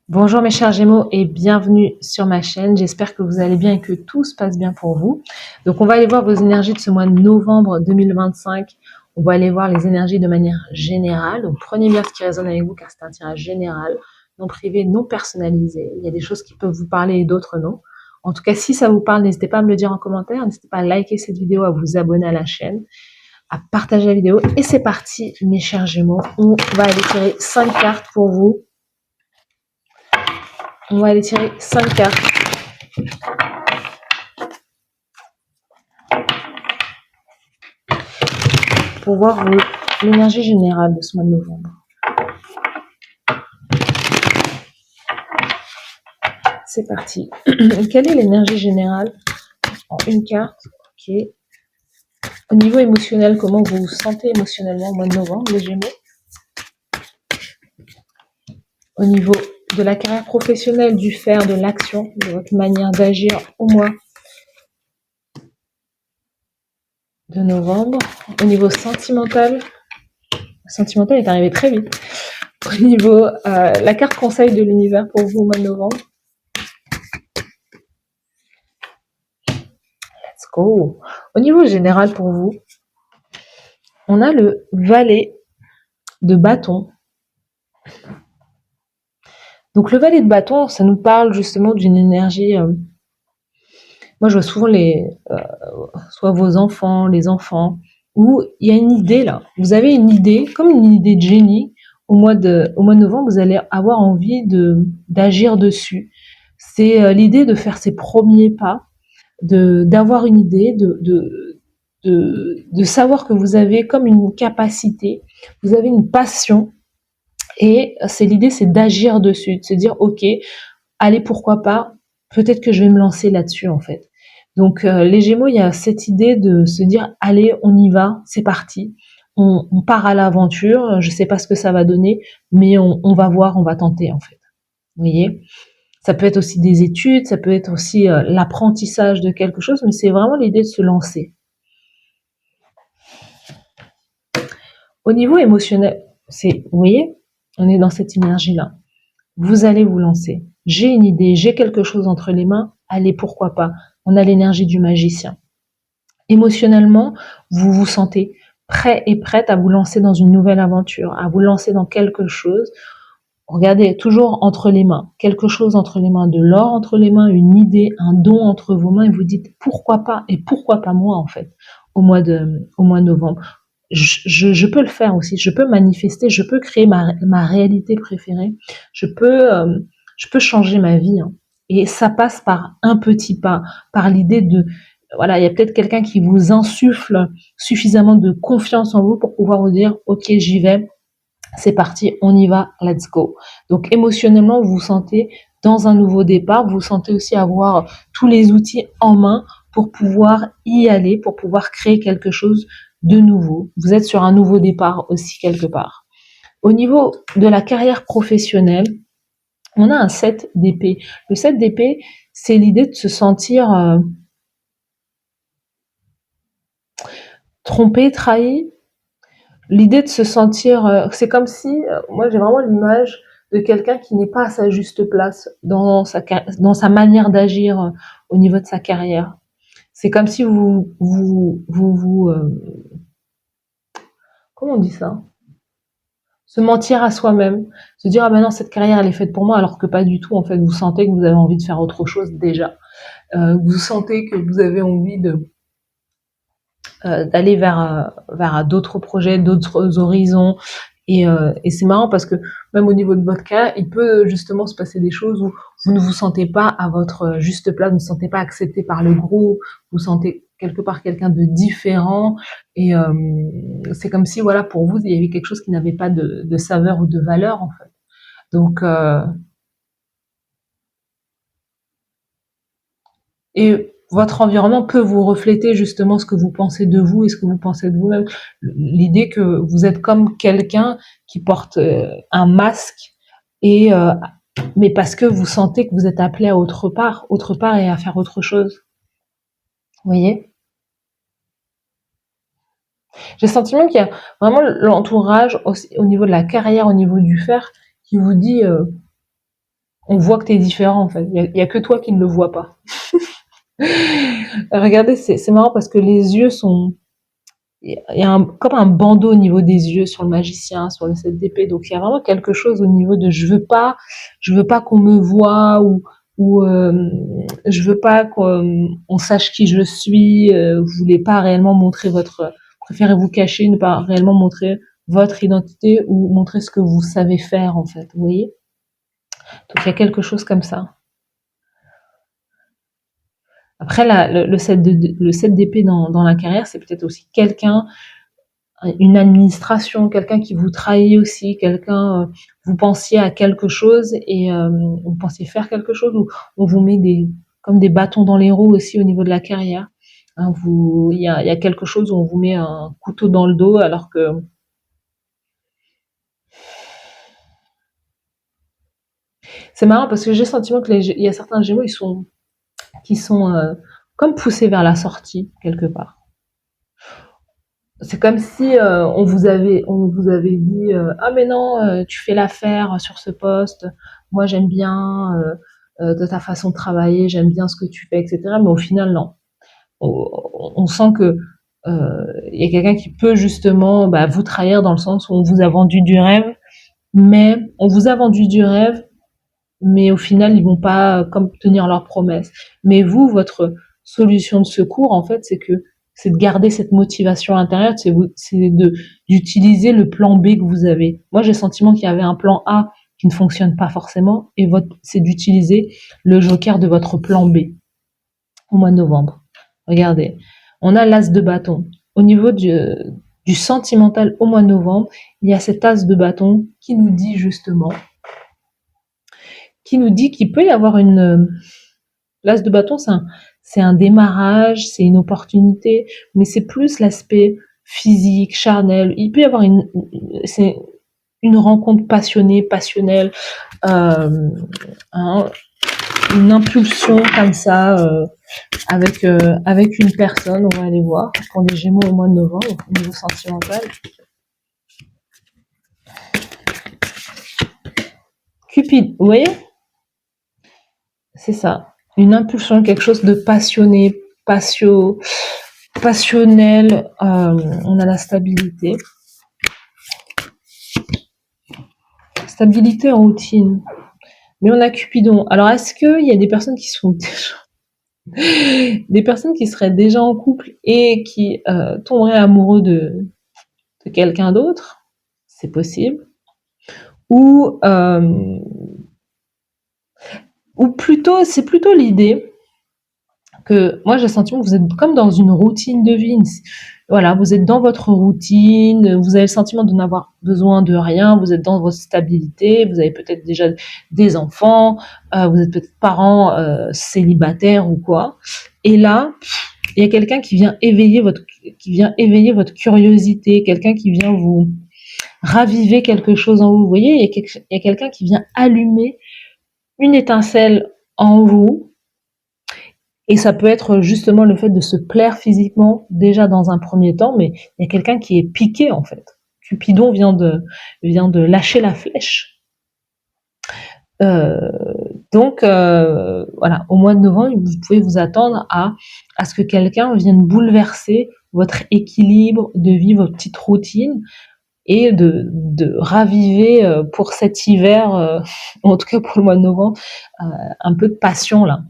Bonjour mes chers Gémeaux et bienvenue sur ma chaîne. J'espère que vous allez bien et que tout se passe bien pour vous. Donc on va aller voir vos énergies de ce mois de novembre 2025. On va aller voir les énergies de manière générale. Donc prenez bien ce qui résonne avec vous car c'est un tirage général, non privé, non personnalisé. Il y a des choses qui peuvent vous parler et d'autres non. En tout cas, si ça vous parle, n'hésitez pas à me le dire en commentaire. N'hésitez pas à liker cette vidéo, à vous abonner à la chaîne, à partager la vidéo. Et c'est parti mes chers Gémeaux. On va aller tirer 5 cartes pour vous. On va aller tirer 5 cartes pour voir l'énergie générale de ce mois de novembre. C'est parti. Quelle est l'énergie générale en une carte? Ok. Au niveau émotionnel, comment vous vous sentez émotionnellement au mois de novembre, les Gémeaux? Au niveau de la carrière professionnelle, du faire, de l'action, de votre manière d'agir au mois de novembre. Au niveau sentimental, le sentimental est arrivé très vite. Au niveau, la carte conseil de l'univers pour vous au mois de novembre. Let's go. Au niveau général pour vous, on a le valet de bâton. Donc le valet de bâton, ça nous parle justement d'une énergie. Moi, je vois souvent soit vos enfants, les enfants, où il y a une idée là. Vous avez une idée, comme une idée de génie. Au mois de novembre, vous allez avoir envie d'agir dessus. C'est l'idée de faire ses premiers pas, d'avoir une idée, de savoir que vous avez comme une capacité, vous avez une passion. Et l'idée, c'est d'agir dessus, de se dire, ok, allez, pourquoi pas, peut-être que je vais me lancer là-dessus, en fait. Donc, les Gémeaux, il y a cette idée de se dire, allez, on y va, c'est parti. On part à l'aventure, je sais pas ce que ça va donner, mais on va voir, on va tenter, en fait. Vous voyez? Ça peut être aussi des études, ça peut être aussi l'apprentissage de quelque chose, mais c'est vraiment l'idée de se lancer. Au niveau émotionnel, vous voyez, on est dans cette énergie-là. Vous allez vous lancer. J'ai une idée, j'ai quelque chose entre les mains, allez, pourquoi pas. On a l'énergie du magicien. Émotionnellement, vous vous sentez prêt et prête à vous lancer dans une nouvelle aventure, à vous lancer dans quelque chose. Regardez, toujours entre les mains, quelque chose entre les mains, de l'or entre les mains, une idée, un don entre vos mains, et vous dites pourquoi pas, et pourquoi pas moi en fait, au mois de novembre. Je peux le faire aussi, je peux manifester, je peux créer ma réalité préférée, je peux changer ma vie. Hein. Et ça passe par un petit pas, par l'idée de, voilà, il y a peut-être quelqu'un qui vous insuffle suffisamment de confiance en vous pour pouvoir vous dire, ok, j'y vais, c'est parti, on y va, let's go. Donc émotionnellement, vous vous sentez dans un nouveau départ, vous vous sentez aussi avoir tous les outils en main pour pouvoir y aller, pour pouvoir créer quelque chose de nouveau. Vous êtes sur un nouveau départ aussi quelque part. Au niveau de la carrière professionnelle, on a un 7 d'épée. Le 7 d'épée, c'est l'idée de se sentir trompé, trahi. L'idée de se sentir, c'est comme si, moi j'ai vraiment l'image de quelqu'un qui n'est pas à sa juste place dans sa manière d'agir au niveau de sa carrière. C'est comme si comment on dit ça? Se mentir à soi-même, se dire ah ben non cette carrière elle est faite pour moi alors que pas du tout en fait. Vous sentez que vous avez envie de faire autre chose déjà. Vous sentez que vous avez envie d'aller vers d'autres projets, d'autres horizons. Et c'est marrant parce que même au niveau de votre cas, il peut justement se passer des choses où vous ne vous sentez pas à votre juste place, vous ne vous sentez pas accepté par le groupe, vous sentez quelque part quelqu'un de différent. Et c'est comme si, voilà, pour vous, il y avait quelque chose qui n'avait pas de saveur ou de valeur, en fait. Donc, et votre environnement peut vous refléter justement ce que vous pensez de vous et ce que vous pensez de vous-même. L'idée que vous êtes comme quelqu'un qui porte un masque et mais parce que vous sentez que vous êtes appelé à autre part et à faire autre chose. Vous voyez? J'ai le sentiment qu'il y a vraiment l'entourage au niveau de la carrière, au niveau du faire, qui vous dit On voit que t'es différent, en fait. Il y a que toi qui ne le vois pas. Regardez, c'est marrant parce que les yeux sont, il y a comme un bandeau au niveau des yeux sur le magicien, sur le 7 d'épée. Donc il y a vraiment quelque chose au niveau de je veux pas qu'on me voie ou je veux pas qu'on sache qui je suis. Vous voulez pas réellement montrer préférez vous cacher, ne pas réellement montrer votre identité ou montrer ce que vous savez faire en fait. Vous voyez? Donc il y a quelque chose comme ça. Après le 7 d'épée dans la carrière, c'est peut-être aussi quelqu'un, une administration, quelqu'un qui vous trahit aussi, quelqu'un, vous pensiez à quelque chose et vous pensiez faire quelque chose, ou on vous met comme des bâtons dans les roues aussi au niveau de la carrière. Hein, il y a quelque chose où on vous met un couteau dans le dos alors que c'est marrant parce que j'ai le sentiment que il y a certains Gémeaux qui sont comme poussés vers la sortie quelque part. C'est comme si on vous avait dit ah mais non, tu fais l'affaire sur ce poste, moi j'aime bien de ta façon de travailler, j'aime bien ce que tu fais, etc. Mais au final non, on sent que il y a quelqu'un qui peut justement vous trahir dans le sens où on vous a vendu du rêve, mais on vous a vendu du rêve, mais au final ils vont pas comme tenir leurs promesses. Mais vous, votre solution de secours en fait, c'est de garder cette motivation intérieure, c'est d'utiliser le plan B que vous avez. Moi j'ai le sentiment qu'il y avait un plan A qui ne fonctionne pas forcément, et c'est d'utiliser le joker de votre plan B au mois de novembre. Regardez, on a l'as de bâton. Au niveau du sentimental au mois de novembre, il y a cet as de bâton qui nous dit justement qu'il peut y avoir l'as de bâton, c'est un démarrage, c'est une opportunité, mais c'est plus l'aspect physique, charnel. Il peut y avoir c'est une rencontre passionnée, passionnelle, une impulsion comme ça, avec une personne. On va aller voir pour les Gémeaux au mois de novembre, au niveau sentimental. Cupide, vous voyez? C'est ça. Une impulsion, quelque chose de passionné, passionnel. On a la stabilité. Stabilité en routine. Mais on a Cupidon. Alors, est-ce qu'il y a des personnes qui sont des personnes qui seraient déjà en couple et qui tomberaient amoureux de quelqu'un d'autre? C'est possible. Ou plutôt, c'est plutôt l'idée que moi j'ai le sentiment que vous êtes comme dans une routine de vie. Voilà, vous êtes dans votre routine, vous avez le sentiment de n'avoir besoin de rien, vous êtes dans votre stabilité, vous avez peut-être déjà des enfants, vous êtes peut-être parents célibataires ou quoi. Et là, il y a quelqu'un qui vient éveiller votre curiosité, quelqu'un qui vient vous raviver quelque chose en vous. Vous voyez, il y a quelqu'un qui vient allumer une étincelle en vous. Et ça peut être justement le fait de se plaire physiquement déjà dans un premier temps, mais il y a quelqu'un qui est piqué en fait. Cupidon vient de lâcher la flèche. Donc voilà, au mois de novembre, vous pouvez vous attendre à ce que quelqu'un vienne bouleverser votre équilibre de vie, votre petite routine, et de raviver pour cet hiver, en tout cas pour le mois de novembre, un peu de passion là.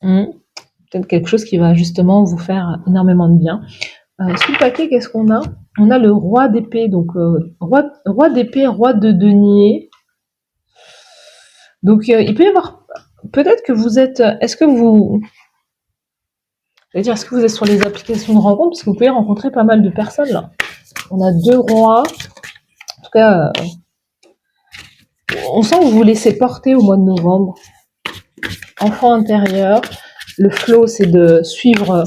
Peut-être quelque chose qui va justement vous faire énormément de bien. Sous le paquet, qu'est-ce qu'on a? On a le roi d'épée, donc roi d'épée, roi de denier. Donc il peut y avoir, peut-être que vous êtes, est-ce que vous êtes sur les applications de rencontre, parce que vous pouvez rencontrer pas mal de personnes là. On a 2 rois. En tout cas, on sent que vous vous laissez porter au mois de novembre. Enfant intérieur, le flow, c'est de suivre,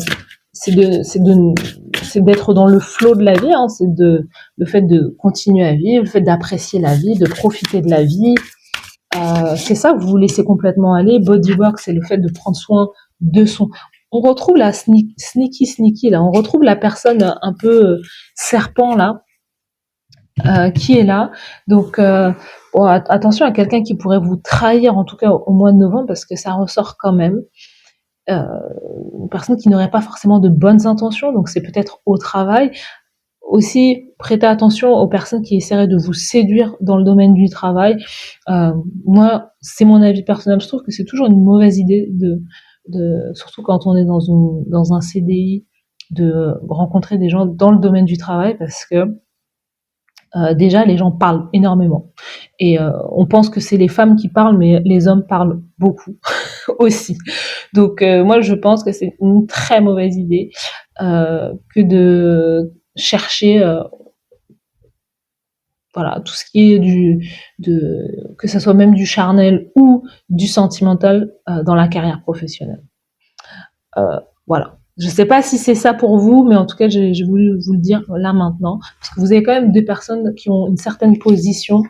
c'est d'être dans le flow de la vie, hein, le fait de continuer à vivre, le fait d'apprécier la vie, de profiter de la vie. C'est ça, vous vous laissez complètement aller. Bodywork, c'est le fait de prendre soin de son. On retrouve la sneaky là. On retrouve la personne un peu serpent là, qui est là. Donc, bon, attention à quelqu'un qui pourrait vous trahir, en tout cas au mois de novembre, parce que ça ressort quand même. Une personne qui n'aurait pas forcément de bonnes intentions, donc c'est peut-être au travail. Aussi, prêtez attention aux personnes qui essaieraient de vous séduire dans le domaine du travail. Moi, c'est mon avis personnel, je trouve que c'est toujours une mauvaise idée surtout quand on est dans un CDI, de rencontrer des gens dans le domaine du travail, parce que déjà les gens parlent énormément et on pense que c'est les femmes qui parlent, mais les hommes parlent beaucoup aussi. Donc moi je pense que c'est une très mauvaise idée que de chercher voilà, tout ce qui est que ça soit même du charnel ou du sentimental dans la carrière professionnelle. Voilà. Je sais pas si c'est ça pour vous, mais en tout cas, j'ai voulu vous le dire là maintenant, parce que vous avez quand même deux personnes qui ont une certaine position,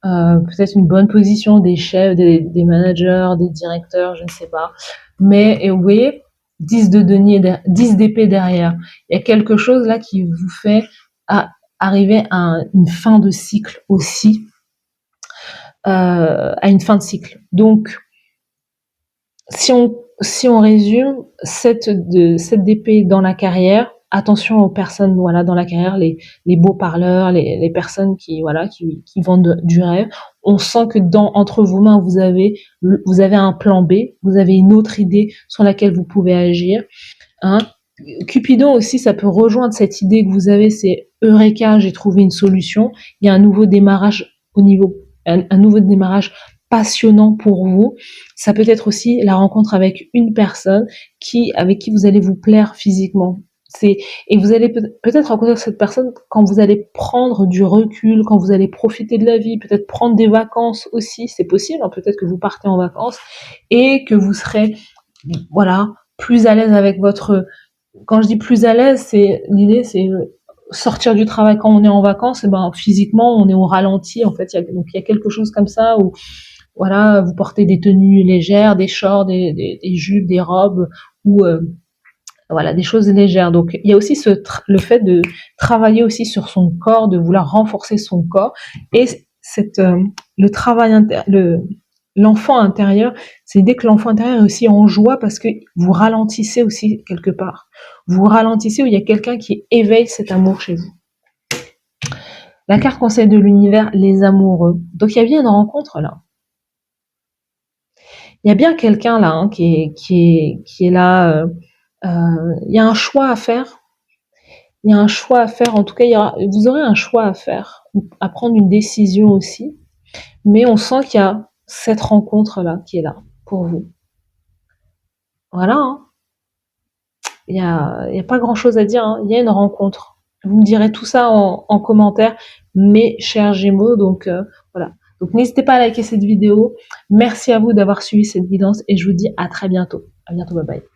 peut-être une bonne position, des chefs, des managers, des directeurs, je ne sais pas. Mais et vous voyez, 10 de denier, 10 d'épée derrière. Il y a quelque chose là qui vous fait arriver à une fin de cycle aussi, à une fin de cycle. Donc, si on résume, 7 d'épée dans la carrière, attention aux personnes, voilà, dans la carrière, les beaux parleurs, les personnes qui vendent du rêve. On sent que entre vos mains, vous avez un plan B, vous avez une autre idée sur laquelle vous pouvez agir, hein. Cupidon aussi, ça peut rejoindre cette idée que vous avez, c'est Eureka, j'ai trouvé une solution. Il y a un nouveau démarrage un nouveau démarrage passionnant pour vous. Ça peut être aussi la rencontre avec une personne avec qui vous allez vous plaire physiquement. Et vous allez peut-être rencontrer cette personne quand vous allez prendre du recul, quand vous allez profiter de la vie, peut-être prendre des vacances aussi, c'est possible, hein, peut-être que vous partez en vacances et que vous serez, voilà, plus à l'aise avec quand je dis plus à l'aise, l'idée, c'est sortir du travail quand on est en vacances, et ben physiquement on est au ralenti en fait. Donc il y a quelque chose comme ça où voilà, vous portez des tenues légères, des shorts, des jupes, des robes ou voilà, des choses légères. Donc il y a aussi le fait de travailler aussi sur son corps, de vouloir renforcer son corps et le travail l'enfant intérieur, c'est dès que l'enfant intérieur est aussi en joie parce que vous ralentissez aussi quelque part. Vous ralentissez où il y a quelqu'un qui éveille cet amour chez vous. La carte conseil de l'univers, les amoureux. Donc il y a bien une rencontre là. Il y a bien quelqu'un là hein, qui est là. Il y a un choix à faire. Il y a un choix à faire. En tout cas, vous aurez un choix à faire, à prendre une décision aussi. Mais on sent qu'il y a cette rencontre là qui est là pour vous. Voilà. Hein. Il y a pas grand chose à dire. Hein. Il y a une rencontre. Vous me direz tout ça en commentaire, mes chers Gémeaux. Donc voilà. Donc n'hésitez pas à liker cette vidéo. Merci à vous d'avoir suivi cette guidance et je vous dis à très bientôt. À bientôt. Bye bye.